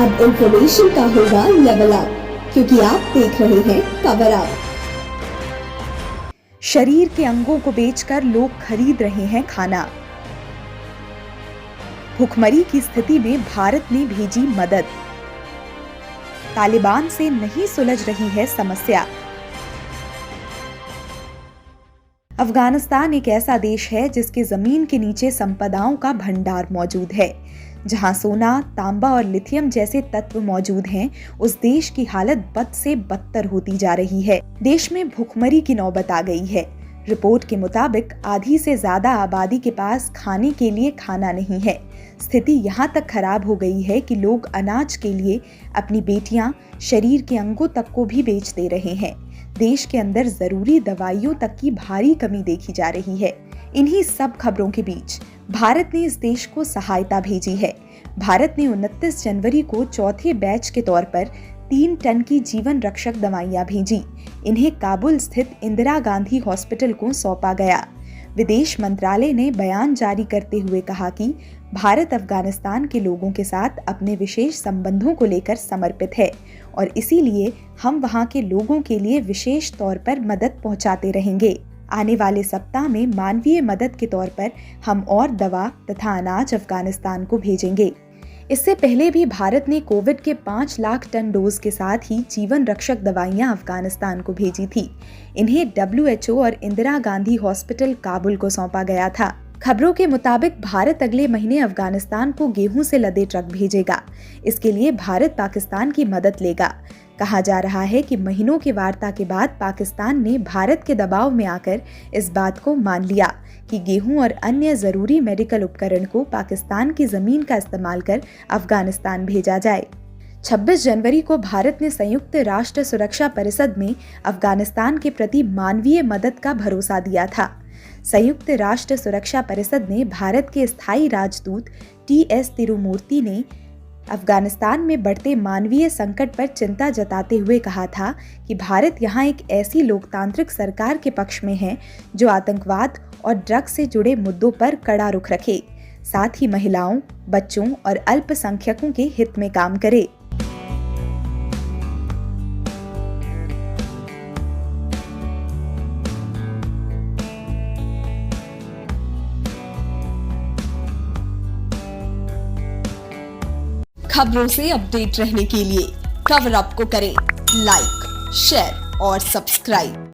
अब इंफॉर्मेशन का होगा लेवल अप, क्योंकि आप देख रहे हैं कवर अप। शरीर के अंगों को बेचकर लोग खरीद रहे हैं खाना। भुखमरी की स्थिति में भारत ने भेजी मदद। तालिबान से नहीं सुलझ रही है समस्या। अफगानिस्तान एक ऐसा देश है जिसके जमीन के नीचे संपदाओं का भंडार मौजूद है। जहां सोना, तांबा और लिथियम जैसे तत्व मौजूद हैं, उस देश की हालत बद से बदतर होती जा रही है। देश में भुखमरी की नौबत आ गई है। रिपोर्ट के मुताबिक आधी से ज्यादा आबादी के पास खाने के लिए खाना नहीं है। स्थिति यहाँ तक खराब हो गई है कि लोग अनाज के लिए अपनी बेटियां, शरीर के अंगों तक को भी बेच दे रहे हैं। देश के अंदर जरूरी दवाइयों तक की भारी कमी देखी जा रही है। इन्हीं सब खबरों के बीच भारत ने इस देश को सहायता भेजी है। भारत ने 29 जनवरी को चौथे बैच के तौर पर 3 टन की जीवन रक्षक दवाइयां भेजी। इन्हें काबुल स्थित इंदिरा गांधी हॉस्पिटल को सौंपा गया। विदेश मंत्रालय ने बयान जारी करते हुए कहा कि भारत अफगानिस्तान के लोगों के साथ अपने विशेष संबंधों को लेकर समर्पित है और इसीलिए हम वहां के लोगों के लिए विशेष तौर पर मदद पहुंचाते रहेंगे। आने वाले सप्ताह में मानवीय मदद के तौर पर हम और दवा तथा अनाज अफगानिस्तान को भेजेंगे। इससे पहले भी भारत ने कोविड के 5 लाख टन डोज के साथ ही जीवन रक्षक दवाइयां अफगानिस्तान को भेजी थी। इन्हें WHO और इंदिरा गांधी हॉस्पिटल काबुल को सौंपा गया था। खबरों के मुताबिक भारत अगले महीने अफगानिस्तान को गेहूं से लदे ट्रक भेजेगा। इसके लिए भारत पाकिस्तान की मदद लेगा। कहा जा रहा है कि महीनों की वार्ता के बाद पाकिस्तान ने भारत के दबाव में आकर इस बात को मान लिया कि गेहूं और अन्य जरूरी मेडिकल उपकरण को पाकिस्तान की जमीन का इस्तेमाल कर अफगानिस्तान भेजा जाए। 26 जनवरी को भारत ने संयुक्त राष्ट्र सुरक्षा परिषद में अफगानिस्तान के प्रति मानवीय मदद का भरोसा दिया था। संयुक्त राष्ट्र सुरक्षा परिषद ने भारत के स्थायी राजदूत TS तिरुमूर्ति ने अफगानिस्तान में बढ़ते मानवीय संकट पर चिंता जताते हुए कहा था कि भारत यहां एक ऐसी लोकतांत्रिक सरकार के पक्ष में है जो आतंकवाद और ड्रग्स से जुड़े मुद्दों पर कड़ा रुख रखे, साथ ही महिलाओं, बच्चों और अल्पसंख्यकों के हित में काम करे। खबरों से अपडेट रहने के लिए कवर अप को करें लाइक, शेयर और सब्सक्राइब।